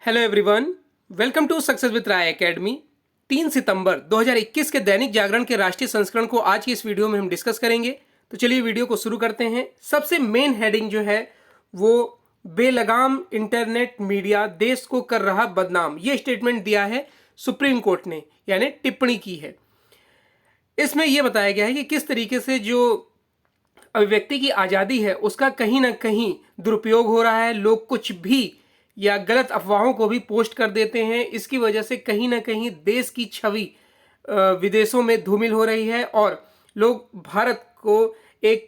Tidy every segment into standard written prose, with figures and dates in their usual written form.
Hello everyone, welcome to success with Rai academy. 3 सितंबर 2021 के दैनिक जागरण के राष्ट्रीय संस्करण को आज की इस वीडियो में हम डिस्कस करेंगे। तो चलिए वीडियो को शुरू करते हैं। सबसे मेन हेडिंग जो है वो बेलगाम इंटरनेट मीडिया देश को कर रहा बदनाम, ये स्टेटमेंट दिया है सुप्रीम कोर्ट ने, यानी टिप्पणी की है। इसमें यह बताया गया है कि किस तरीके से जो अभिव्यक्ति की आज़ादी है उसका कहीं ना कहीं दुरुपयोग हो रहा है। लोग कुछ भी या गलत अफवाहों को भी पोस्ट कर देते हैं। इसकी वजह से कहीं ना कहीं देश की छवि विदेशों में धूमिल हो रही है और लोग भारत को एक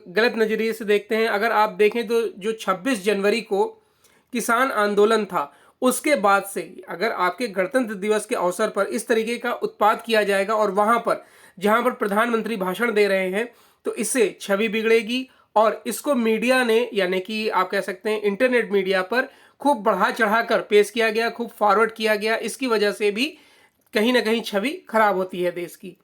गलत नज़रिए से देखते हैं। अगर आप देखें तो जो 26 जनवरी को किसान आंदोलन था, उसके बाद से अगर आपके गणतंत्र दिवस के अवसर पर इस तरीके का उत्पात किया जाएगा और वहां पर जहां पर प्रधानमंत्री भाषण दे रहे हैं, तो इससे छवि बिगड़ेगी और इसको मीडिया ने, यानी कि आप कह सकते हैं इंटरनेट मीडिया पर खूब बढ़ा चढ़ाकर पेश किया गया, खूब फॉरवर्ड किया गया। इसकी वजह से भी कहीं ना कहीं छवि खराब होती है देश की।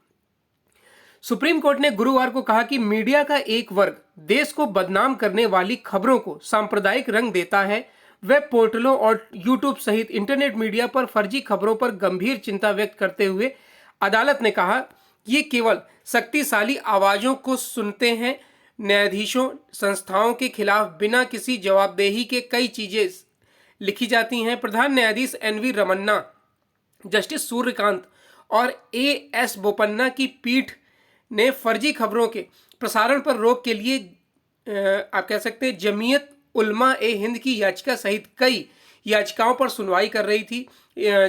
सुप्रीम कोर्ट ने गुरुवार को कहा कि मीडिया का एक वर्ग देश को बदनाम करने वाली खबरों को सांप्रदायिक रंग देता है। वेब पोर्टलों और यूट्यूब सहित इंटरनेट मीडिया पर फर्जी खबरों पर गंभीर चिंता व्यक्त करते हुए अदालत ने कहा ये केवल शक्तिशाली आवाजों को सुनते हैं। न्यायाधीशों संस्थाओं के खिलाफ बिना किसी जवाबदेही के कई चीजें लिखी जाती हैं। प्रधान न्यायाधीश एनवी रमन्ना, जस्टिस सूर्यकांत और एएस बोपन्ना की पीठ ने फर्जी खबरों के प्रसारण पर रोक के लिए आप कह सकते हैं जमीयत उलमा ए हिंद की याचिका सहित कई याचिकाओं पर सुनवाई कर रही थी।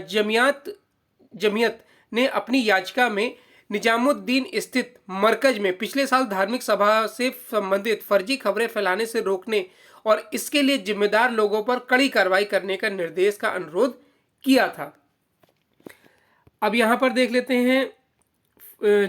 जमीयत ने अपनी याचिका में निजामुद्दीन स्थित मरकज में पिछले साल धार्मिक सभा से संबंधित फर्जी खबरें फैलाने से रोकने और इसके लिए जिम्मेदार लोगों पर कड़ी कार्रवाई करने का निर्देश का अनुरोध किया था। अब यहां पर देख लेते हैं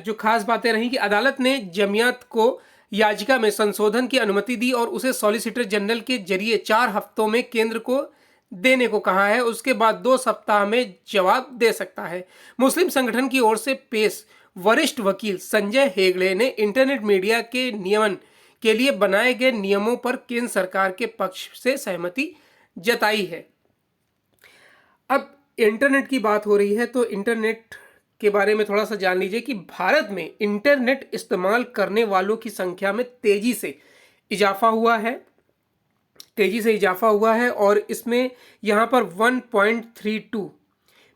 जो खास बातें रही कि अदालत ने जमियत को याचिका में संशोधन की अनुमति दी और उसे सॉलिसिटर जनरल के जरिए 4 हफ्तों में केंद्र को देने को कहा है। उसके बाद 2 सप्ताह में जवाब दे सकता है। मुस्लिम संगठन की ओर से पेश वरिष्ठ वकील संजय हेगड़े ने इंटरनेट मीडिया के नियमन के लिए बनाए गए नियमों पर केंद्र सरकार के पक्ष से सहमति जताई है। अब इंटरनेट की बात हो रही है तो इंटरनेट के बारे में थोड़ा सा जान लीजिए कि भारत में इंटरनेट इस्तेमाल करने वालों की संख्या में तेजी से इजाफा हुआ है और इसमें यहाँ पर 1.32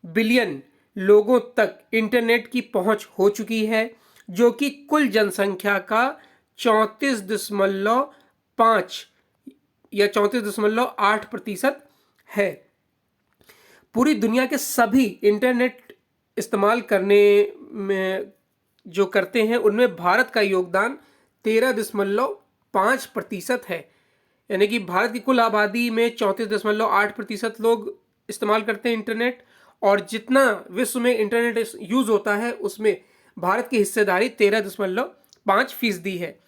बिलियन लोगों तक इंटरनेट की पहुंच हो चुकी है, जो कि कुल जनसंख्या का 34.5 या 34.8% है। पूरी दुनिया के सभी इंटरनेट इस्तेमाल करने में जो करते हैं उनमें भारत का योगदान 13.5% है। यानी कि भारत की कुल आबादी में 34.8% लोग इस्तेमाल करते हैं इंटरनेट, और जितना विश्व में इंटरनेट यूज होता है उसमें भारत की हिस्सेदारी 13.5% है।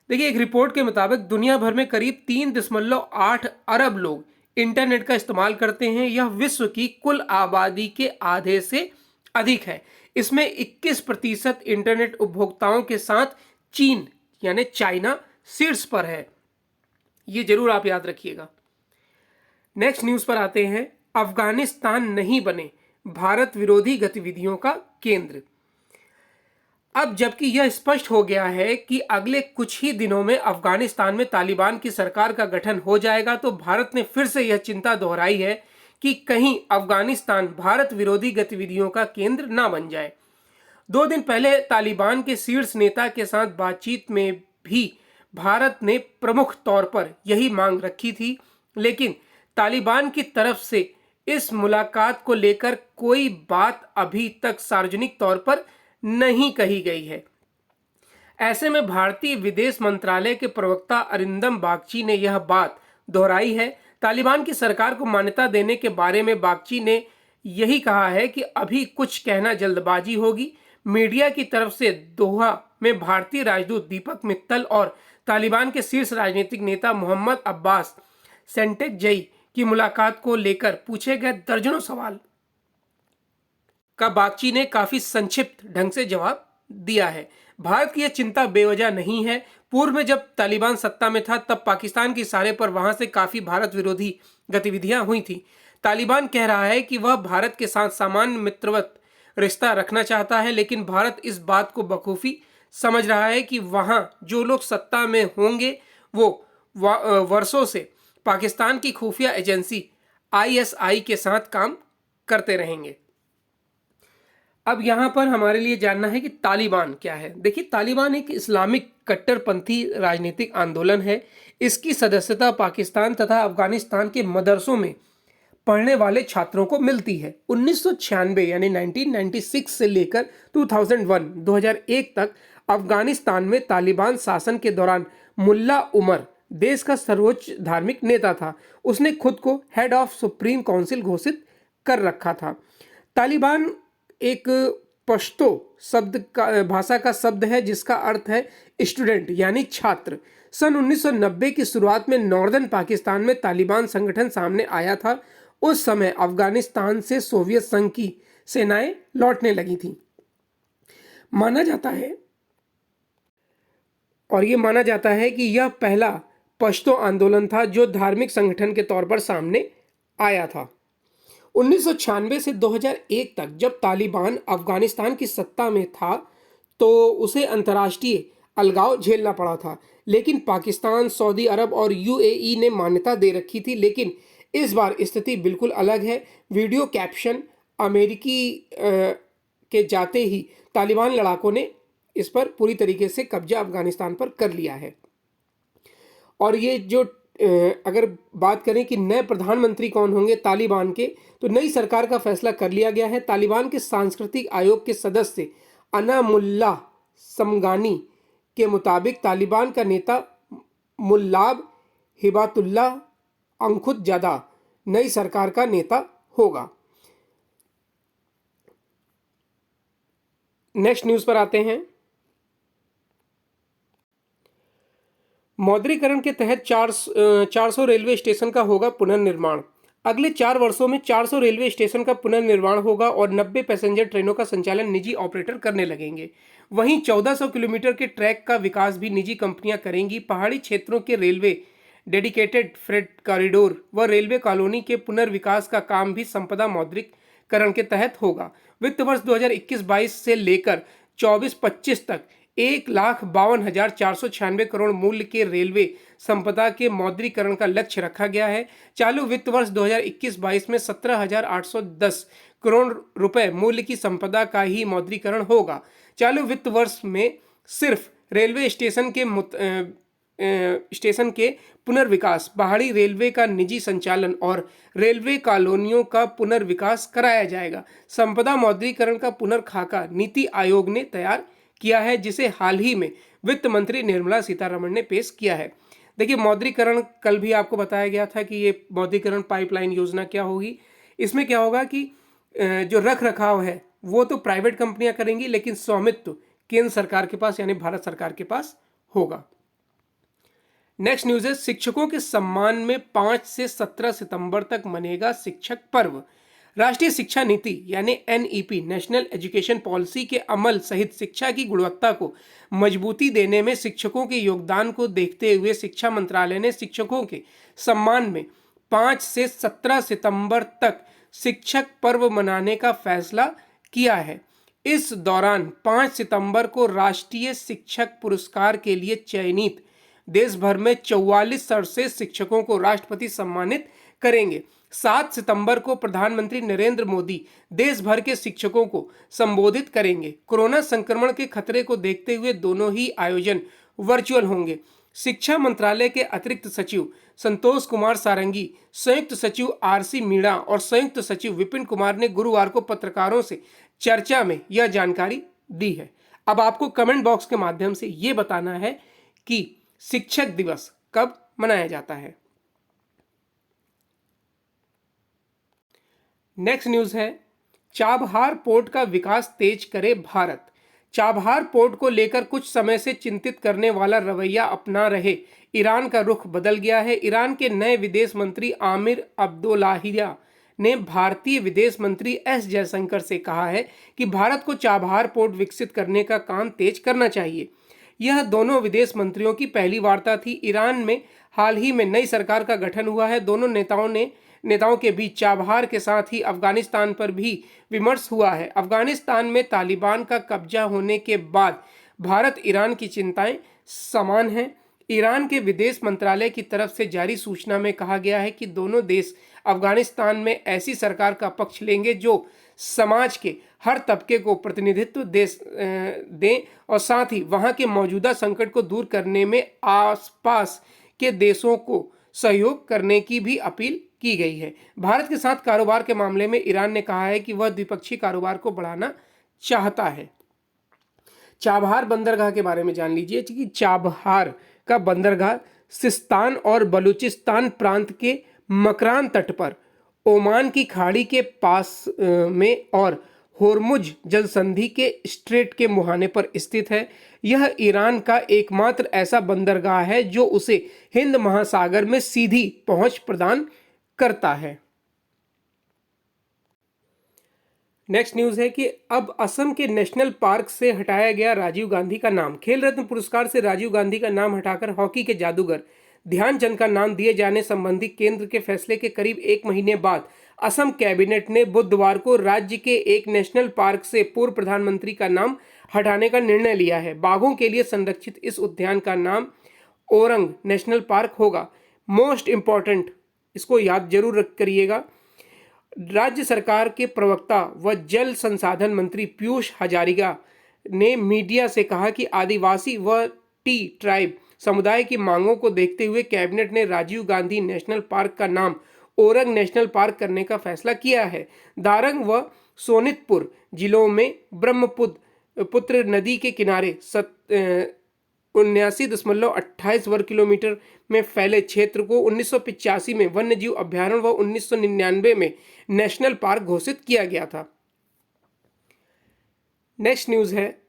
देखिए, एक रिपोर्ट के मुताबिक दुनिया भर में करीब 3.8 अरब लोग इंटरनेट का इस्तेमाल करते हैं। यह विश्व की कुल आबादी के आधे से अधिक है। इसमें 21% इंटरनेट उपभोक्ताओं के साथ चीन यानी चाइना शीर्ष पर है। ये जरूर आप याद रखिएगा। नेक्स्ट न्यूज पर आते हैं। अफगानिस्तान नहीं बने भारत विरोधी गतिविधियों का केंद्र। अब जबकि यह स्पष्ट हो गया है कि अगले कुछ ही दिनों में अफगानिस्तान में तालिबान की सरकार का गठन हो जाएगा, तो भारत ने फिर से यह चिंता दोहराई है कि कहीं अफगानिस्तान भारत विरोधी गतिविधियों का केंद्र ना बन जाए। 2 दिन पहले तालिबान के शीर्ष नेता के साथ बातचीत में भी भारत ने प्रमुख तौर पर यही मांग रखी थी, लेकिन तालिबान की तरफ से इस मुलाकात को लेकर कोई बात अभी तक सार्वजनिक तौर पर नहीं कही गई है। ऐसे में भारतीय विदेश मंत्रालय के प्रवक्ता अरिंदम बागची ने यह बात दोहराई है। तालिबान की सरकार को मान्यता देने के बारे में बागची ने यही कहा है कि अभी कुछ कहना जल्दबाजी होगी। मीडिया की तरफ से दोहा में भारतीय राजदूत दीपक मित्तल और तालिबान के शीर्ष राजनीतिक नेता मोहम्मद अब्बास सेंटेकजई की मुलाकात को लेकर पूछे गए दर्जनों सवाल का बागची ने काफी संक्षिप्त ढंग से जवाब दिया है। भारत की यह चिंता बेवजह नहीं है। पूर्व में जब तालिबान सत्ता में था तब पाकिस्तान के इशारे पर वहां से काफी भारत विरोधी गतिविधियां हुई थी। तालिबान कह रहा है कि वह भारत के साथ सामान्य मित्रवत रिश्ता रखना चाहता है, लेकिन भारत इस बात को बखूबी समझ रहा है कि वहां जो लोग सत्ता में होंगे वो वर्षों से पाकिस्तान की खुफिया एजेंसी आईएसआई के साथ काम करते रहेंगे। अब यहां पर हमारे लिए जानना है कि तालिबान क्या है। देखिए, तालिबान एक इस्लामिक कट्टरपंथी राजनीतिक आंदोलन है। इसकी सदस्यता पाकिस्तान तथा अफगानिस्तान के मदरसों में पढ़ने वाले छात्रों को मिलती है। 1996 यानी 1996 से लेकर 2001 तक अफगानिस्तान में तालिबान शासन के दौरान मुल्ला उमर देश का सर्वोच्च धार्मिक नेता था। उसने खुद को हेड ऑफ सुप्रीम काउंसिल घोषित कर रखा था। तालिबान एक पश्तो भाषा का शब्द है जिसका अर्थ है स्टूडेंट यानी छात्र। सन 1990 की शुरुआत में नॉर्दर्न पाकिस्तान में तालिबान संगठन सामने आया था। उस समय अफगानिस्तान से सोवियत संघ की सेनाएं लौटने लगी थी। माना जाता है कि यह पहला पश्तो आंदोलन था जो धार्मिक संगठन के तौर पर सामने आया था। 1996 से 2001 तक जब तालिबान अफगानिस्तान की सत्ता में था तो उसे अंतर्राष्ट्रीय अलगाव झेलना पड़ा था, लेकिन पाकिस्तान, सऊदी अरब और यूएई ने मान्यता दे रखी थी। लेकिन इस बार स्थिति बिल्कुल अलग है। वीडियो कैप्शन अमेरिकी के जाते ही तालिबान लड़ाकों ने इस पर पूरी तरीके से कब्जा अफगानिस्तान पर कर लिया है। और ये जो अगर बात करें कि नए प्रधानमंत्री कौन होंगे तालिबान के, तो नई सरकार का फैसला कर लिया गया है। तालिबान के सांस्कृतिक आयोग के सदस्य अनामुल्लाह समगानी के मुताबिक तालिबान का नेता मुल्लाब हिबातुल्लाह अंखुतजादा नई सरकार का नेता होगा। नेक्स्ट न्यूज पर आते हैं। मौद्रीकरण के तहत 400 रेलवे स्टेशन का होगा पुनर्निर्माण। अगले 4 वर्षों में 400 रेलवे स्टेशन का पुनर्निर्माण होगा और 90 पैसेंजर ट्रेनों का संचालन निजी ऑपरेटर करने लगेंगे। वहीं 1400 किलोमीटर के ट्रैक का विकास भी निजी कंपनियां करेंगी। पहाड़ी क्षेत्रों के रेलवे डेडिकेटेड फ्रेट कॉरिडोर व रेलवे कॉलोनी के पुनर्विकास का काम भी संपदा मौद्रीकरण के तहत होगा। वित्त वर्ष 2021-22 से लेकर 24-25 तक 1,52,496 करोड़ मूल्य के रेलवे संपदा के मौद्रीकरण का लक्ष्य रखा गया है। चालू वित्त वर्ष 2021-22 में 17,810 करोड़ रुपए मूल्य की संपदा का ही मौद्रीकरण होगा। चालू वित्त वर्ष में सिर्फ रेलवे स्टेशन के पुनर्विकास, पहाड़ी रेलवे का निजी संचालन और रेलवे कॉलोनियों का पुनर्विकास कराया जाएगा। संपदा मौद्रीकरण का पुनर्खाका नीति आयोग ने तैयार किया है, जिसे हाल ही में वित्त मंत्री निर्मला सीतारमण ने पेश किया है। देखिए, मौद्रीकरण कल भी आपको बताया गया था कि ये मौद्रीकरण पाइपलाइन योजना क्या होगी। इसमें क्या होगा कि जो रख रखाव है वो तो प्राइवेट कंपनियां करेंगी, लेकिन स्वामित्व केंद्र सरकार के पास यानी भारत सरकार के पास होगा। नेक्स्ट न्यूज है, शिक्षकों के सम्मान में 5 से 17 सितंबर तक मनेगा शिक्षक पर्व। राष्ट्रीय शिक्षा नीति यानी एनईपी नेशनल एजुकेशन पॉलिसी के अमल सहित शिक्षा की गुणवत्ता को मजबूती देने में शिक्षकों के योगदान को देखते हुए शिक्षा मंत्रालय ने शिक्षकों के सम्मान में 5 से 17 सितंबर तक शिक्षक पर्व मनाने का फैसला किया है। इस दौरान 5 सितंबर को राष्ट्रीय शिक्षक पुरस्कार के लिए चयनित देश भर में 44 सर्वश्रेष्ठ शिक्षकों को राष्ट्रपति सम्मानित करेंगे। 7 सितंबर को प्रधानमंत्री नरेंद्र मोदी देश भर के शिक्षकों को संबोधित करेंगे। कोरोना संक्रमण के खतरे को देखते हुए दोनों ही आयोजन वर्चुअल होंगे। शिक्षा मंत्रालय के अतिरिक्त सचिव संतोष कुमार सारंगी, संयुक्त सचिव आरसी मीणा और संयुक्त सचिव विपिन कुमार ने गुरुवार को पत्रकारों से चर्चा में यह जानकारी दी है। अब आपको कमेंट बॉक्स के माध्यम से ये बताना है कि शिक्षक दिवस कब मनाया जाता है। नेक्स्ट न्यूज है, चाबहार पोर्ट का विकास तेज करे भारत। चाबहार पोर्ट को लेकर कुछ समय से चिंतित करने वाला रवैया अपना रहे ईरान का रुख बदल गया है। ईरान के नए विदेश मंत्री आमिर अब्दुल्लाहिया ने भारतीय विदेश मंत्री एस जयशंकर से कहा है कि भारत को चाबहार पोर्ट विकसित करने का काम तेज करना चाहिए। यह दोनों विदेश मंत्रियों की पहली वार्ता थी। ईरान में हाल ही में नई सरकार का गठन हुआ है। दोनों नेताओं ने नेताओं के बीच चाबहार के साथ ही अफगानिस्तान पर भी विमर्श हुआ है। अफगानिस्तान में तालिबान का कब्जा होने के बाद भारत ईरान की चिंताएं समान हैं। ईरान के विदेश मंत्रालय की तरफ से जारी सूचना में कहा गया है कि दोनों देश अफगानिस्तान में ऐसी सरकार का पक्ष लेंगे जो समाज के हर तबके को प्रतिनिधित्व दें और साथ ही वहां के मौजूदा संकट को दूर करने में आसपास के देशों को सहयोग करने की भी अपील की गई है। भारत के साथ कारोबार के मामले में ईरान ने कहा है कि वह द्विपक्षीय कारोबार को बढ़ाना चाहता है। चाबहार बंदरगाह के बारे में जान लीजिए कि चाबहार का बंदरगाह सिस्तान और बलूचिस्तान प्रांत के मकरान तट पर ओमान की खाड़ी के पास में और होर्मुज जल संधि के स्ट्रेट के मुहाने पर स्थित है। यह ईरान का एकमात्र ऐसा बंदरगाह है जो उसे हिंद महासागर में सीधी पहुंच प्रदान करता है। नेक्स्ट न्यूज है कि अब असम के नेशनल पार्क से हटाया गया राजीव गांधी का नाम। खेल रत्न पुरस्कार से राजीव गांधी का नाम हटाकर हॉकी के जादूगर ध्यानचंद का नाम दिए जाने संबंधी केंद्र के फैसले के करीब एक महीने बाद असम कैबिनेट ने बुधवार को राज्य के एक नेशनल पार्क से पूर्व प्रधानमंत्री का नाम हटाने का निर्णय लिया है। बाघों के लिए संरक्षित इस उद्यान का नाम ओरंग नेशनल पार्क होगा। मोस्ट इंपॉर्टेंट, इसको याद जरूर करिएगा, राज्य सरकार के प्रवक्ता व जल संसाधन मंत्री पीयूष हजारिका ने मीडिया से कहा कि आदिवासी व टी ट्राइब समुदाय की मांगों को देखते हुए कैबिनेट ने राजीव गांधी नेशनल पार्क का नाम ओरंग नेशनल पार्क करने का फैसला किया है। दारंग व सोनितपुर जिलों में ब्रह्मपुत्र नदी के किनारे 79.28 वर्ग किलोमीटर में फैले क्षेत्र को 1985 में वन्यजीव अभ्यारण्य व 1999 में नेशनल पार्क घोषित किया गया था। नेक्स्ट न्यूज है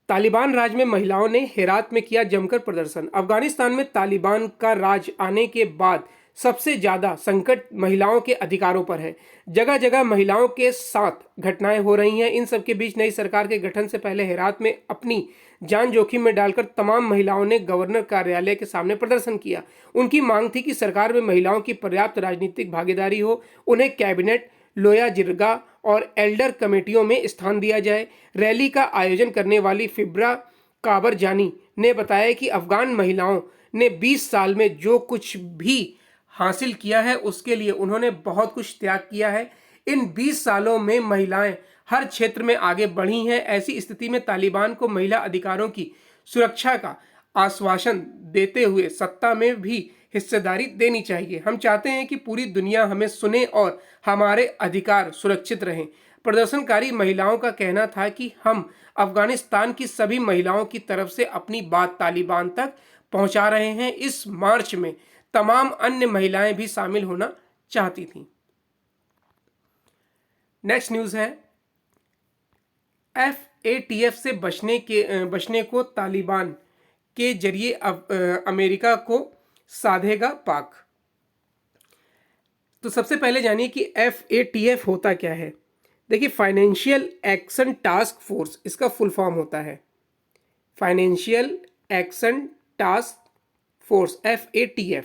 तालिबान राज में महिलाओं ने हेरात में किया जमकर प्रदर्शन। अफगानिस्तान में तालिबान का राज आने के बाद सबसे ज्यादा संकट महिलाओं के अधिकारों पर है। जगह जगह महिलाओं के साथ घटनाएं हो रही हैं। इन सब के बीच नई सरकार के गठन से पहले हेरात में अपनी जान जोखिम में डालकर तमाम महिलाओं ने गवर्नर कार्यालय के सामने प्रदर्शन किया। उनकी मांग थी कि सरकार में महिलाओं की पर्याप्त राजनीतिक भागीदारी हो, उन्हें कैबिनेट, लोया जिरगा और एल्डर कमेटियों में स्थान दिया जाए। रैली का आयोजन करने वाली फिब्रा काबरजानी ने बताया कि अफगान महिलाओं ने 20 साल में जो कुछ भी हासिल किया है उसके लिए उन्होंने बहुत कुछ त्याग किया है। इन 20 सालों में महिलाएं हर क्षेत्र में आगे बढ़ी हैं। ऐसी स्थिति में तालिबान को महिला अधिकारों की सुरक्षा का आश्वासन देते हुए सत्ता में भी हिस्सेदारी देनी चाहिए। हम चाहते हैं कि पूरी दुनिया हमें सुने और हमारे अधिकार सुरक्षित रहें। प्रदर्शनकारी महिलाओं का कहना था कि हम अफगानिस्तान की सभी महिलाओं की तरफ से अपनी बात तालिबान तक पहुंचा रहे हैं। इस मार्च में तमाम अन्य महिलाएं भी शामिल होना चाहती थीं। नेक्स्ट न्यूज है FATF से बचने को तालिबान के जरिए अमेरिका को साधेगा पाक। तो सबसे पहले जानिए कि FATF होता क्या है। देखिए, फाइनेंशियल एक्शन टास्क फोर्स इसका फुल फॉर्म होता है। Financial action task force FATF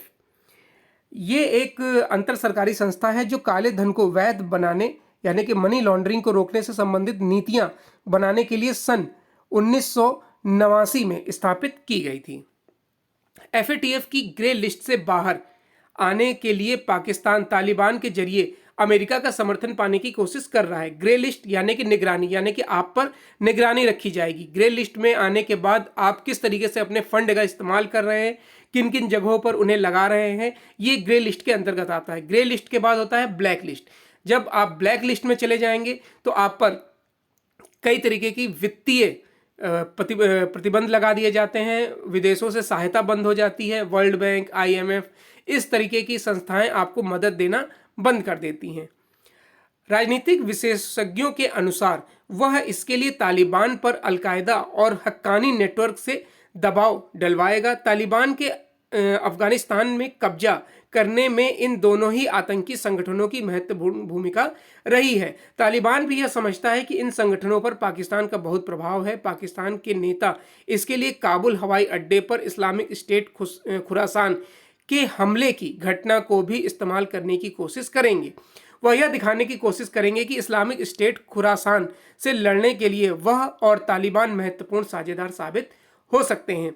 ये एक अंतर सरकारी संस्था है जो काले धन को वैध बनाने यानी कि मनी लॉन्ड्रिंग को रोकने से संबंधित नीतियां बनाने के लिए सन 1989 में स्थापित की गई थी। FATF की ग्रे लिस्ट से बाहर आने के लिए पाकिस्तान तालिबान के जरिए अमेरिका का समर्थन पाने की कोशिश कर रहा है। ग्रे लिस्ट यानी कि निगरानी, यानी कि आप पर निगरानी रखी जाएगी। ग्रे लिस्ट में आने के बाद आप किस तरीके से अपने फंड का इस्तेमाल कर रहे हैं, किन किन जगहों पर उन्हें लगा रहे हैं, ये ग्रे लिस्ट के अंतर्गत आता है। ग्रे लिस्ट के बाद होता है ब्लैक लिस्ट। जब आप ब्लैक लिस्ट में चले जाएंगे तो आप पर कई तरीके की वित्तीय प्रतिबंध लगा दिए जाते हैं। विदेशों से सहायता बंद हो जाती है। वर्ल्ड बैंक, IMF इस तरीके की संस्थाएं आपको मदद देना बंद कर देती हैं। राजनीतिक विशेषज्ञों के अनुसार वह इसके लिए तालिबान पर अलकायदा और हक्कानी नेटवर्क से दबाव डलवाएगा। तालिबान के अफगानिस्तान में कब्जा करने में इन दोनों ही आतंकी संगठनों की महत्वपूर्ण भूमिका रही है। तालिबान भी यह समझता है कि इन संगठनों पर पाकिस्तान का बहुत प्रभाव है। पाकिस्तान के नेता इसके लिए काबुल हवाई अड्डे पर इस्लामिक स्टेट खुरासान के हमले की घटना को भी इस्तेमाल करने की कोशिश करेंगे। वह यह दिखाने की कोशिश करेंगे कि इस्लामिक स्टेट खुरासान से लड़ने के लिए वह और तालिबान महत्वपूर्ण साझेदार साबित हो सकते हैं।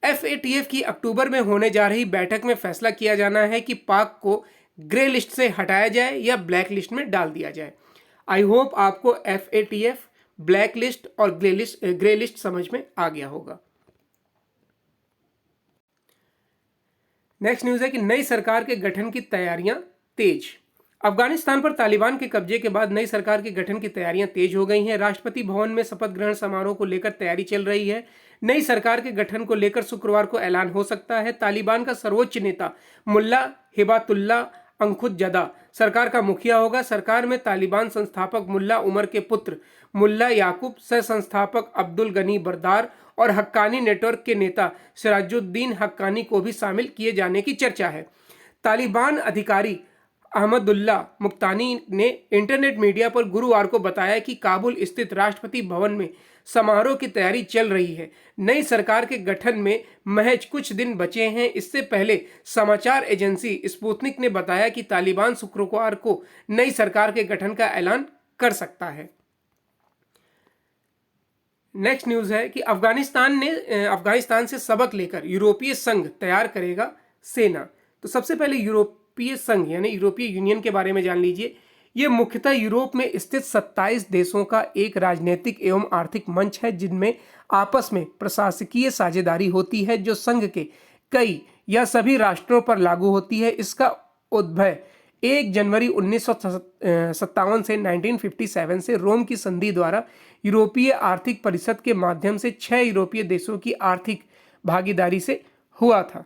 FATF की अक्टूबर में होने जा रही बैठक में फैसला किया जाना है कि पाक को ग्रे लिस्ट से हटाया जाए या ब्लैक लिस्ट में डाल दिया जाए। आई होप आपको FATF, ब्लैक लिस्ट और ग्रे लिस्ट समझ में आ गया होगा। नेक्स्ट न्यूज़ है कि नई सरकार के गठन की तैयारियां तेज। अफगानिस्तान पर तालिबान के कब्जे के बाद नई सरकार के गठन की तैयारियां तेज हो गई हैं। राष्ट्रपति भवन में शपथ ग्रहण समारोह को लेकर तैयारी चल रही है। नई सरकार के गठन को लेकर शुक्रवार को ऐलान हो सकता है। तालिबान का सर्वोच्च नेता मुल्ला हिबातुल्ला अंखुजदा सरकार का मुखिया होगा। सरकार में तालिबान संस्थापक मुल्ला उमर के पुत्र मुल्ला याकूब, सह संस्थापक अब्दुल गनी बरदार और हक्कानी नेटवर्क के नेता सिराजुद्दीन हक्कानी को भी शामिल किए जाने की चर्चा है। तालिबान अधिकारी अहमदुल्ला मुक्तानी ने इंटरनेट मीडिया पर गुरुवार को बताया कि काबुल स्थित राष्ट्रपति भवन में समारोह की तैयारी चल रही है। नई सरकार के गठन में महज कुछ दिन बचे हैं। इससे पहले समाचार एजेंसी स्पुतनिक ने बताया कि तालिबान शुक्रवार को नई सरकार के गठन का ऐलान कर सकता है। नेक्स्ट न्यूज़ है कि अफगानिस्तान से सबक लेकर यूरोपीय संघ तैयार करेगा सेना। तो सबसे पहले यूरोपीय संघ यानी यूरोपीय यूनियन के बारे में जान लीजिए। ये मुख्यतः यूरोप में स्थित 27 देशों का एक राजनीतिक एवं आर्थिक मंच है जिनमें आपस में प्रशासकीय साझेदारी होती है जो संघ के कई या सभी राष्ट्रों पर लागू होती है। इसका उद्भव 1 जनवरी 1957 से 1957 से रोम की संधि द्वारा यूरोपीय आर्थिक परिषद के माध्यम से 6 यूरोपीय देशों की आर्थिक भागीदारी से हुआ था।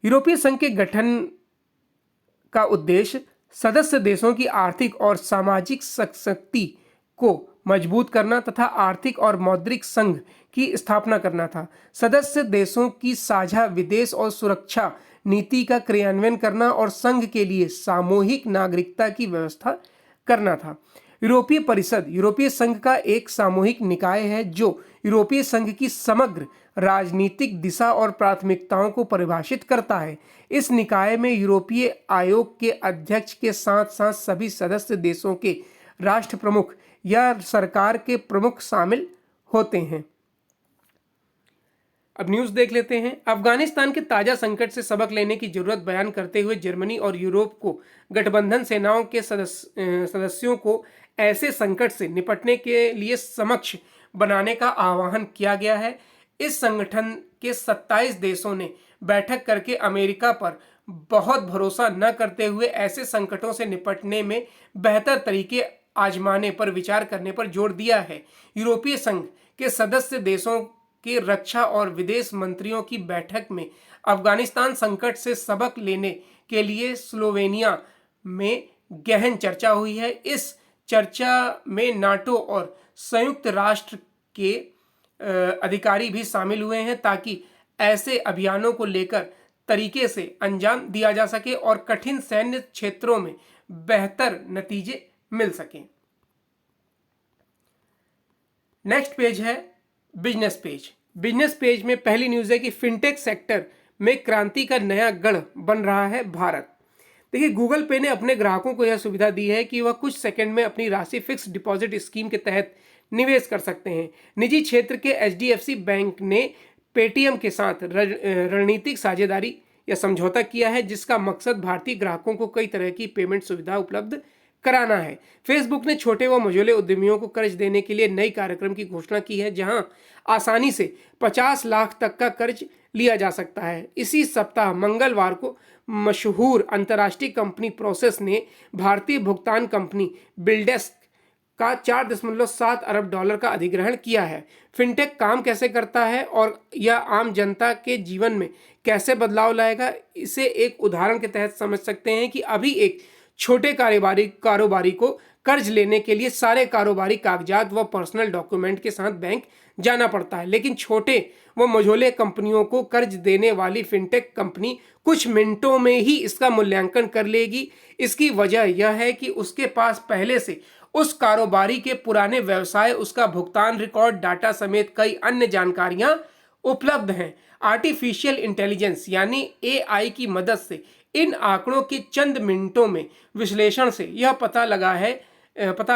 यूरोपीय संघ के गठन का उद्देश्य सदस्य देशों की आर्थिक और सामाजिक शक्ति को मजबूत करना तथा आर्थिक और मौद्रिक संघ की स्थापना करना था। सदस्य देशों की साझा विदेश और सुरक्षा नीति का क्रियान्वयन करना और संघ के लिए सामूहिक नागरिकता की व्यवस्था करना था। यूरोपीय परिषद यूरोपीय संघ का एक सामूहिक निकाय है जो यूरोपीय संघ की समग्र राजनीतिक दिशा और प्राथमिकताओं को परिभाषित करता है। इस निकाय में यूरोपीय आयोग के अध्यक्ष के साथ साथ सभी सदस्य देशों के राष्ट्र प्रमुख या सरकार के प्रमुख शामिल होते हैं। अब न्यूज़ देख लेते हैं। अफगानिस्तान के ताज़ा संकट से सबक लेने की जरूरत बयान करते हुए जर्मनी और यूरोप को गठबंधन सेनाओं के सदस्यों को ऐसे संकट से निपटने के लिए समक्ष बनाने का आह्वान किया गया है। इस संगठन के 27 देशों ने बैठक करके अमेरिका पर बहुत भरोसा न करते हुए ऐसे संकटों से निपटने में बेहतर तरीके आजमाने पर विचार करने पर जोर दिया है। यूरोपीय संघ के सदस्य देशों के रक्षा और विदेश मंत्रियों की बैठक में अफगानिस्तान संकट से सबक लेने के लिए स्लोवेनिया में गहन चर्चा हुई है। इस चर्चा में नाटो और संयुक्त राष्ट्र के अधिकारी भी शामिल हुए हैं ताकि ऐसे अभियानों को लेकर तरीके से अंजाम दिया जा सके और कठिन सैन्य क्षेत्रों में बेहतर नतीजे मिल सकें। नेक्स्ट पेज है बिजनेस पेज। बिजनेस पेज में पहली न्यूज़ है कि फिनटेक सेक्टर में क्रांति का नया गढ़ बन रहा है भारत। देखिए, गूगल पे ने अपने ग्राहकों को यह सुविधा दी है कि वह कुछ सेकंड में अपनी राशि फिक्स डिपॉजिट स्कीम के तहत निवेश कर सकते हैं। निजी क्षेत्र के HDFC बैंक ने पेटीएम के साथ रणनीतिक साझेदारी या समझौता किया है जिसका मकसद भारतीय ग्राहकों को कई तरह की पेमेंट सुविधा उपलब्ध कराना है। फेसबुक ने छोटे व मझोले उद्यमियों को कर्ज देने के लिए नई कार्यक्रम की घोषणा की है जहां आसानी से 50 लाख तक का कर्ज लिया जा सकता है। इसी सप्ताह मंगलवार को मशहूर अंतर्राष्ट्रीय कंपनी प्रोसेस ने भारतीय भुगतान कंपनी बिल्डेस्क का 4.7 अरब डॉलर का अधिग्रहण किया है। फिनटेक काम कैसे करता है और यह आम जनता के जीवन में कैसे बदलाव लाएगा, इसे एक उदाहरण के तहत समझ सकते हैं कि अभी एक छोटे कारोबारी को कर्ज लेने के लिए सारे कारोबारी कागजात व पर्सनल डॉक्यूमेंट के साथ बैंक जाना पड़ता है, लेकिन छोटे व मझोले कंपनियों को कर्ज देने वाली फिनटेक कंपनी कुछ मिनटों में ही इसका मूल्यांकन कर लेगी। इसकी वजह यह है कि उसके पास पहले से उस कारोबारी के पुराने व्यवसाय, उसका भुगतान रिकॉर्ड, डाटा समेत कई अन्य जानकारियां उपलब्ध हैं। आर्टिफिशियल इंटेलिजेंस यानी एआई की मदद से इन आंकड़ों के चंद मिनटों में विश्लेषण से यह पता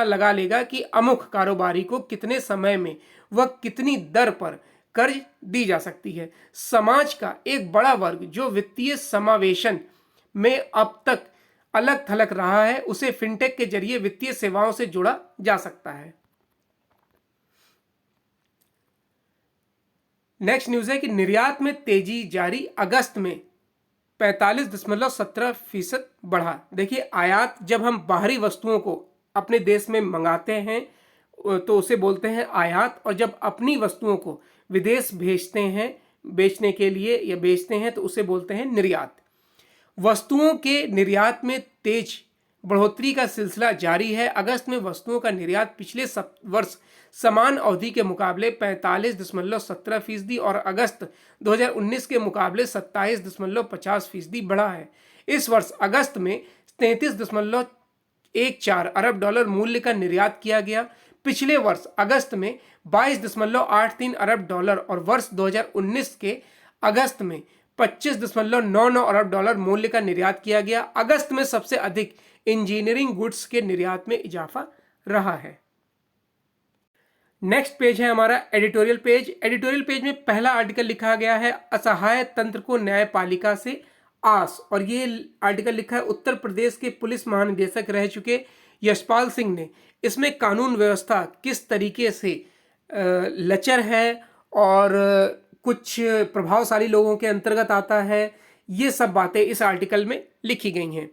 लगा लेगा कि अमुक कारोबारी को कितने समय में व कितनी दर पर कर्ज दी जा सकती है। समाज का एक बड़ा वर्ग जो वित्तीय समावेशन में अब तक अलग थलग रहा है, उसे फिनटेक के जरिए वित्तीय सेवाओं से जोड़ा जा सकता है। नेक्स्ट न्यूज है कि निर्यात में तेजी जारी, अगस्त में 45.17% बढ़ा। देखिए, आयात, जब हम बाहरी वस्तुओं को अपने देश में मंगाते हैं तो उसे बोलते हैं आयात, और जब अपनी वस्तुओं को विदेश भेजते हैं बेचने के लिए या बेचते हैं तो उसे बोलते हैं निर्यात। वस्तुओं के निर्यात में तेज बढ़ोतरी का सिलसिला जारी है। अगस्त में वस्तुओं का निर्यात पिछले वर्ष समान अवधि के मुकाबले 45.17% और अगस्त 2019 के मुकाबले 27.50% बढ़ा है। इस वर्ष अगस्त में 33.14 अरब डॉलर मूल्य का निर्यात किया गया। पिछले वर्ष अगस्त में 22.83 अरब डॉलर और वर्ष 2019 के अगस्त में 25.99 अरब डॉलर मूल्य का निर्यात किया गया। अगस्त में सबसे अधिक इंजीनियरिंग गुड्स के निर्यात में इजाफा रहा है। नेक्स्ट पेज है हमारा एडिटोरियल पेज। एडिटोरियल पेज में पहला आर्टिकल लिखा गया है असहाय तंत्र को न्यायपालिका से आस, और ये आर्टिकल लिखा है उत्तर प्रदेश के पुलिस महानिदेशक रह चुके यशपाल सिंह ने। इसमें कानून व्यवस्था किस तरीके से लचर है और कुछ प्रभावशाली लोगों के अंतर्गत आता है, ये सब बातें इस आर्टिकल में लिखी गई हैं।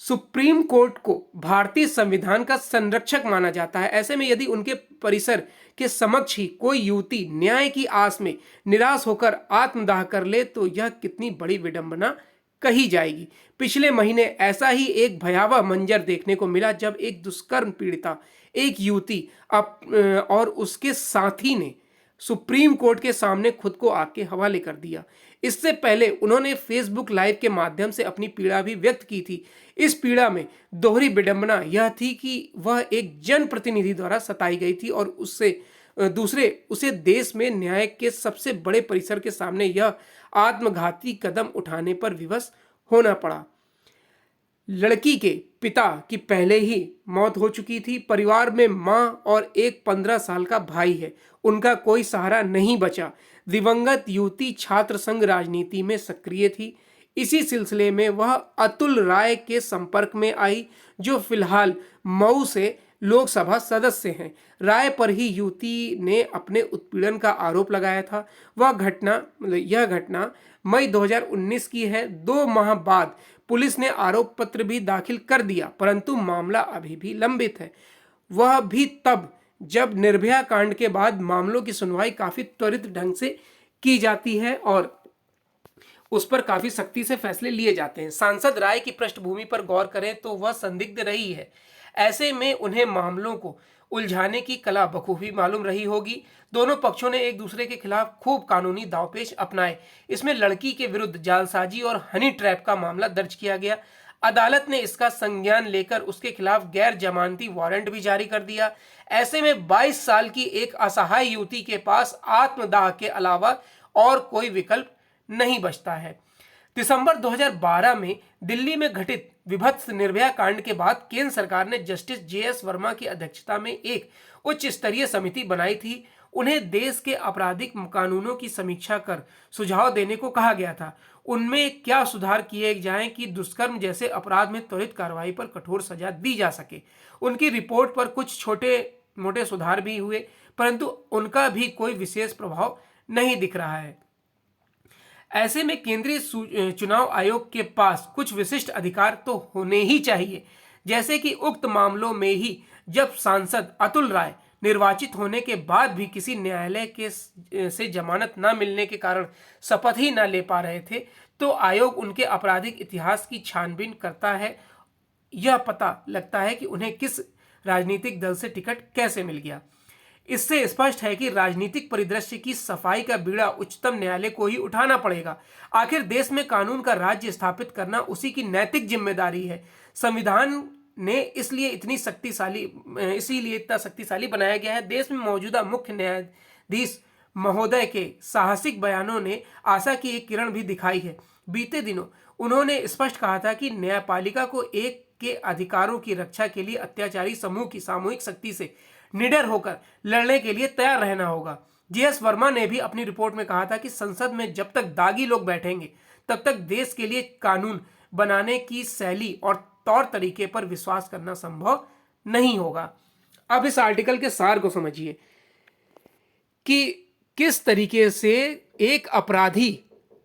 सुप्रीम कोर्ट को भारतीय संविधान का संरक्षक माना जाता है। ऐसे में यदि उनके परिसर के समक्ष ही कोई युवती न्याय की आस में निराश होकर आत्मदाह कर ले तो यह कितनी बड़ी विडंबना कही जाएगी। पिछले महीने ऐसा ही एक भयावह मंजर देखने को मिला जब एक दुष्कर्म पीड़िता, एक युवती और उसके साथी ने सुप्रीम कोर्ट के सामने खुद को आग के हवाले कर दिया। इससे पहले उन्होंने फेसबुक लाइव के माध्यम से अपनी पीड़ा भी व्यक्त की थी। इस पीड़ा में दोहरी विडंबना यह थी कि वह एक जनप्रतिनिधि द्वारा सताई गई थी और उसे देश में न्याय के सबसे बड़े परिसर के सामने यह आत्मघाती कदम उठाने पर विवश होना पड़ा। लड़की के पिता की पहले ही मौत हो चुकी थी। परिवार में मां और एक 15 साल का भाई है। उनका कोई सहारा नहीं बचा। दिवंगत युवती छात्र संघ राजनीति में सक्रिय थी। इसी सिलसिले में वह अतुल राय के संपर्क में आई, जो फिलहाल मऊ से लोकसभा सदस्य हैं। राय पर ही युवती ने अपने उत्पीड़न का आरोप लगाया था। यह घटना मई 2019 की है। 2 माह बाद पुलिस ने आरोप पत्र भी दाखिल कर दिया, परंतु मामला अभी भी लंबित है। वह भी तब जब निर्भया कांड के बाद मामलों की सुनवाई काफी त्वरित ढंग से की जाती है और उस पर काफी सख्ती से फैसले लिए जाते हैं। सांसद राय की पृष्ठभूमि पर गौर करें तो वह संदिग्ध रही है। ऐसे में उन्हें मामलों को उलझाने की कला बखूबी मालूम रही होगी। दोनों पक्षों ने एक दूसरे के खिलाफ खूब कानूनी दांवपेच अपनाए। इसमें लड़की के विरुद्ध जालसाजी और हनी ट्रैप का मामला दर्ज किया गया। अदालत ने इसका संज्ञान लेकर उसके खिलाफ गैर जमानती वारंट भी जारी कर दिया। ऐसे में 22 साल की एक असहाय युवती के पास आत्मदाह के अलावा और कोई विकल्प नहीं बचता है। दिसंबर 2012 में दिल्ली में घटित विभत्स निर्भया कांड के बाद केंद्र सरकार ने जस्टिस JS वर्मा की अध्यक्षता में एक उच्च स्तरीय समिति बनाई थी। उन्हें देश के आपराधिक कानूनों की समीक्षा कर सुझाव देने को कहा गया था। उनमें क्या सुधार किए जाएं कि दुष्कर्म जैसे अपराध में त्वरित कार्रवाई पर कठोर सजा दी जा सके। उनकी रिपोर्ट पर कुछ छोटे मोटे सुधार भी हुए, परंतु उनका भी कोई विशेष प्रभाव नहीं दिख रहा है। ऐसे में केंद्रीय चुनाव आयोग के पास कुछ विशिष्ट अधिकार तो होने ही चाहिए, जैसे कि उक्त मामलों में ही जब सांसद अतुल राय निर्वाचित होने के बाद भी किसी न्यायालय से जमानत न मिलने के कारण शपथ ही न ले पा रहे थे, तो आयोग उनके आपराधिक इतिहास की छानबीन करता है। यह पता लगता है कि उन्हें किस राजनीतिक दल से टिकट कैसे मिल गया। इससे स्पष्ट है कि राजनीतिक परिदृश्य की सफाई का बीड़ा उच्चतम न्यायालय को ही उठाना पड़ेगा। आखिर देश में कानून का राज्य स्थापित करना उसी की नैतिक जिम्मेदारी है। संविधान ने इसीलिए इतना शक्तिशाली बनाया गया है। देश में मौजूदा मुख्य न्यायाधीश महोदय के साहसिक बयानों ने आशा की एक किरण भी दिखाई है। बीते दिनों उन्होंने स्पष्ट कहा था कि न्यायपालिका को एक के अधिकारों की रक्षा के लिए अत्याचारी समूह की सामूहिक शक्ति से निडर होकर लड़ने के लिए तैयार रहना होगा। जीएस वर्मा ने भी अपनी रिपोर्ट में कहा था कि संसद में जब तक दागी लोग बैठेंगे तब तक देश के लिए कानून बनाने की शैली और तौर तरीके पर विश्वास करना संभव नहीं होगा। अब इस आर्टिकल के सार को समझिए कि किस तरीके से एक अपराधी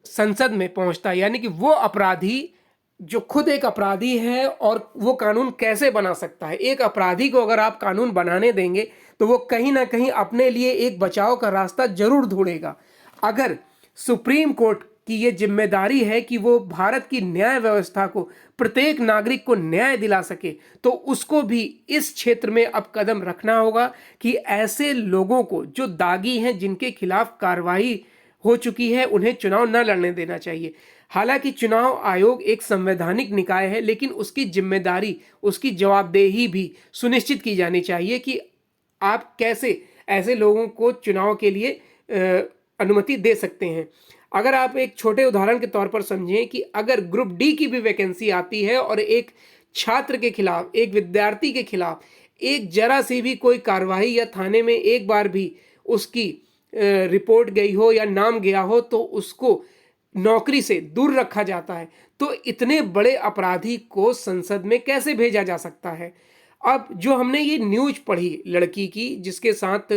संसद में पहुंचता है, यानी कि वो अपराधी जो खुद एक अपराधी है और वो कानून कैसे बना सकता है। एक अपराधी को अगर आप कानून बनाने देंगे तो वो कहीं ना कहीं अपने लिए एक बचाव का रास्ता जरूर ढूंढेगा। अगर सुप्रीम कोर्ट की ये जिम्मेदारी है कि वो भारत की न्याय व्यवस्था को, प्रत्येक नागरिक को न्याय दिला सके, तो उसको भी इस क्षेत्र में अब कदम रखना होगा कि ऐसे लोगों को जो दागी हैं, जिनके खिलाफ कार्रवाई हो चुकी है, उन्हें चुनाव न लड़ने देना चाहिए। हालांकि चुनाव आयोग एक संवैधानिक निकाय है, लेकिन उसकी जिम्मेदारी, उसकी जवाबदेही भी सुनिश्चित की जानी चाहिए कि आप कैसे ऐसे लोगों को चुनाव के लिए अनुमति दे सकते हैं। अगर आप एक छोटे उदाहरण के तौर पर समझें कि अगर ग्रुप डी की भी वैकेंसी आती है और एक छात्र के खिलाफ, एक विद्यार्थी के खिलाफ एक जरा सी भी कोई कार्रवाई या थाने में एक बार भी उसकी रिपोर्ट गई हो या नाम गया हो तो उसको नौकरी से दूर रखा जाता है, तो इतने बड़े अपराधी को संसद में कैसे भेजा जा सकता है। अब जो हमने ये न्यूज पढ़ी लड़की की जिसके साथ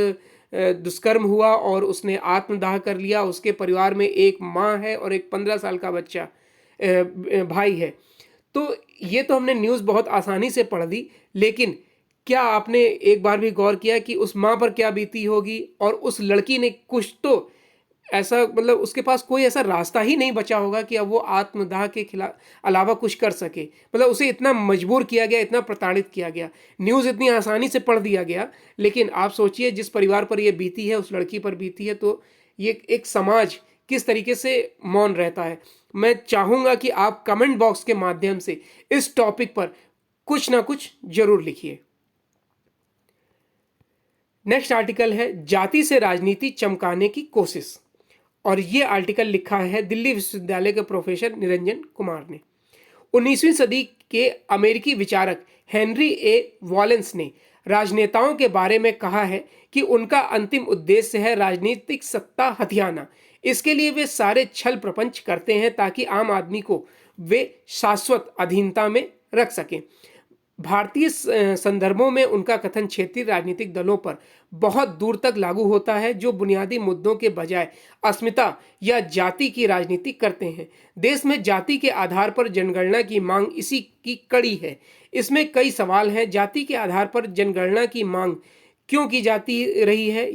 दुष्कर्म हुआ और उसने आत्मदाह कर लिया, उसके परिवार में एक माँ है और एक 15 साल का बच्चा भाई है, तो ये तो हमने न्यूज़ बहुत आसानी से पढ़ दी, लेकिन क्या आपने एक बार भी गौर किया कि उस माँ पर क्या बीती होगी। और उस लड़की ने कुछ तो ऐसा, मतलब उसके पास कोई ऐसा रास्ता ही नहीं बचा होगा कि अब वो आत्मदाह के खिलाफ अलावा कुछ कर सके। मतलब उसे इतना मजबूर किया गया, इतना प्रताड़ित किया गया, न्यूज़ इतनी आसानी से पढ़ दिया गया। लेकिन आप सोचिए जिस परिवार पर ये बीती है, उस लड़की पर बीती है, तो ये एक समाज किस तरीके से मौन रहता है। मैं चाहूँगा कि आप कमेंट बॉक्स के माध्यम से इस टॉपिक पर कुछ ना कुछ जरूर लिखिए। नेक्स्ट आर्टिकल है जाति से राजनीति चमकाने की कोशिश, और ये आर्टिकल लिखा है दिल्ली विश्वविद्यालय के प्रोफेसर निरंजन कुमार ने। 19वीं सदी के अमेरिकी विचारक हेनरी ए वॉलेंस ने राजनेताओं के बारे में कहा है कि उनका अंतिम उद्देश्य है राजनीतिक सत्ता हथियाना। इसके लिए वे सारे छल प्रपंच करते हैं ताकि आम आदमी को वे शाश्वत अधीनता में रख सकें। भारतीय संदर्भों में उनका कथन क्षेत्रीय राजनीतिक दलों पर बहुत दूर तक लागू होता है, जो बुनियादी मुद्दों के बजाय अस्मिता या जाति की राजनीति करते हैं। देश में जाति के आधार पर जनगणना की मांग इसी की कड़ी है। इसमें कई सवाल हैं। जाति के आधार पर जनगणना की मांग क्यों की जाती रही है?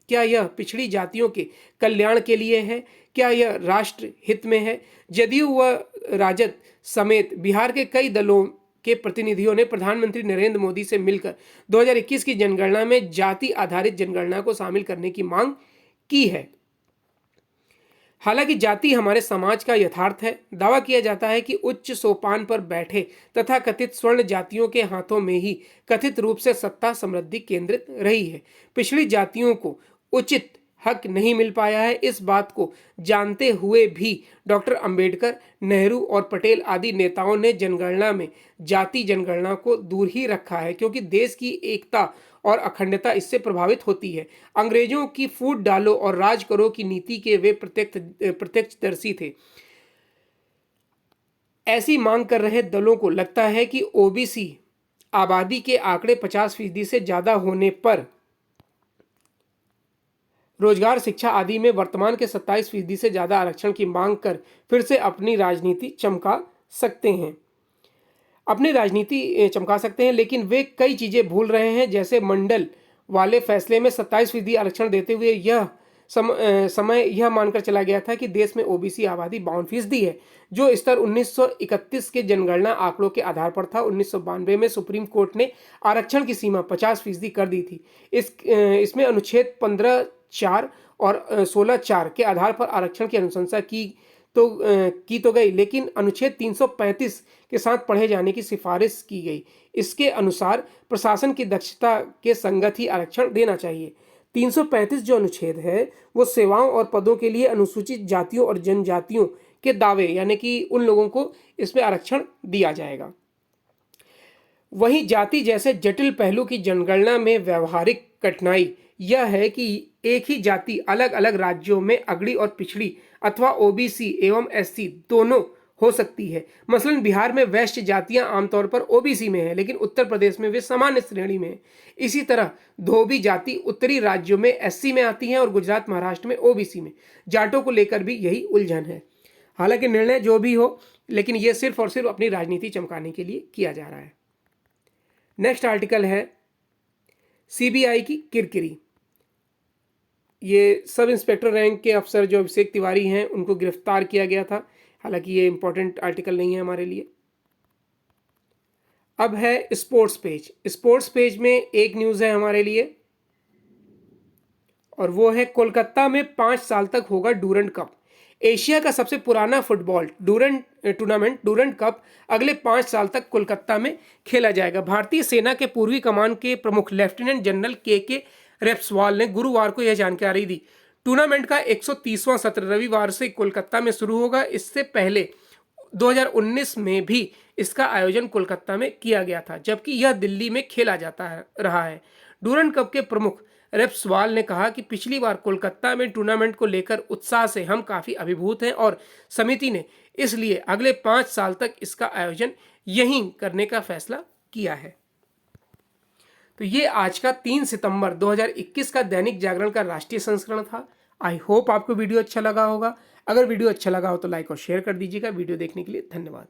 क्या यह पिछड़ी जातियों के कल्याण के लिए है? क्या यह राष्ट्र हित में है? जदयू व राजद समेत बिहार के कई दलों के प्रतिनिधियों ने प्रधानमंत्री नरेंद्र मोदी से मिलकर 2021 की जनगणना में जाति आधारित जनगणना को शामिल करने की मांग की है। हालांकि जाति हमारे समाज का यथार्थ है। दावा किया जाता है कि उच्च सोपान पर बैठे तथा कथित स्वर्ण जातियों के हाथों में ही कथित रूप से सत्ता समृद्धि केंद्रित रही है। पिछड़ी जातियों को उचित हक नहीं मिल पाया है। इस बात को जानते हुए भी डॉक्टर अंबेडकर, नेहरू और पटेल आदि नेताओं ने जनगणना में जाति जनगणना को दूर ही रखा है, क्योंकि देश की एकता और अखंडता इससे प्रभावित होती है। अंग्रेजों की फूट डालो और राज करो की नीति के वे प्रत्यक्षदर्शी थे। ऐसी मांग कर रहे दलों को लगता है कि ओबीसी आबादी के आंकड़े 50% से ज्यादा होने पर रोजगार, शिक्षा आदि में वर्तमान के 27% से ज्यादा आरक्षण की मांग कर फिर से अपनी राजनीति चमका सकते हैं, लेकिन वे कई चीजें भूल रहे हैं। जैसे मंडल वाले फैसले में 27% आरक्षण देते हुए यह समय यह मानकर चला गया था कि देश में ओबीसी आबादी 52% है, जो स्तर 1931 के जनगणना आंकड़ों के आधार पर था। 1992 में सुप्रीम कोर्ट ने आरक्षण की सीमा 50% कर दी थी। इसमें अनुच्छेद 15(4) और 16(4) के आधार पर आरक्षण की अनुशंसा की तो गई, लेकिन अनुच्छेद 335 के साथ पढ़े जाने की सिफारिश की गई। इसके अनुसार प्रशासन की दक्षता के संगत ही आरक्षण देना चाहिए। 335 जो अनुच्छेद है वो सेवाओं और पदों के लिए अनुसूचित जातियों और जनजातियों के दावे, यानी कि उन लोगों को इसमें आरक्षण दिया जाएगा। वहीं जाति जैसे जटिल पहलू की जनगणना में व्यवहारिक कठिनाई यह है कि एक ही जाति अलग अलग राज्यों में अगड़ी और पिछड़ी अथवा ओबीसी एवं एससी दोनों हो सकती है। मसलन बिहार में वैश्य जातियां आमतौर पर ओबीसी में है, लेकिन उत्तर प्रदेश में वे सामान्य श्रेणी में है। इसी तरह धोबी जाति उत्तरी राज्यों में एससी में आती है और गुजरात महाराष्ट्र में ओबीसी में। जाटों को लेकर भी यही उलझन है। हालांकि निर्णय जो भी हो, लेकिन यह सिर्फ और सिर्फ अपनी राजनीति चमकाने के लिए किया जा रहा है। नेक्स्ट आर्टिकल है सीबीआई की किरकिरी। ये सब इंस्पेक्टर रैंक के अफसर जो अभिषेक तिवारी हैं उनको गिरफ्तार किया गया था। हालांकि ये इंपॉर्टेंट आर्टिकल नहीं है हमारे लिए। अब है स्पोर्ट्स पेज। स्पोर्ट्स पेज में एक न्यूज़ है हमारे लिए, और वो है कोलकाता में 5 साल तक होगा डूरंड कप। एशिया का सबसे पुराना फुटबॉल टूर्नामेंट डूरंड कप अगले 5 साल तक कोलकाता में खेला जाएगा। भारतीय सेना के पूर्वी कमान के प्रमुख लेफ्टिनेंट जनरल के रेप्सवाल ने गुरुवार को यह जानकारी दी। टूर्नामेंट का 130वां सत्र रविवार से कोलकाता में शुरू होगा। इससे पहले 2019 में भी इसका आयोजन कोलकाता में किया गया था, जबकि यह दिल्ली में खेला रहा है। डूरंड कप के प्रमुख रेप्सवाल ने कहा कि पिछली बार कोलकाता में टूर्नामेंट को लेकर उत्साह से हम काफ़ी अभिभूत हैं और समिति ने इसलिए अगले 5 साल तक इसका आयोजन यहीं करने का फैसला किया है। तो ये आज का 3 सितंबर 2021 का दैनिक जागरण का राष्ट्रीय संस्करण था। आई होप आपको वीडियो अच्छा लगा होगा। अगर वीडियो अच्छा लगा हो तो लाइक और शेयर कर दीजिएगा। वीडियो देखने के लिए धन्यवाद।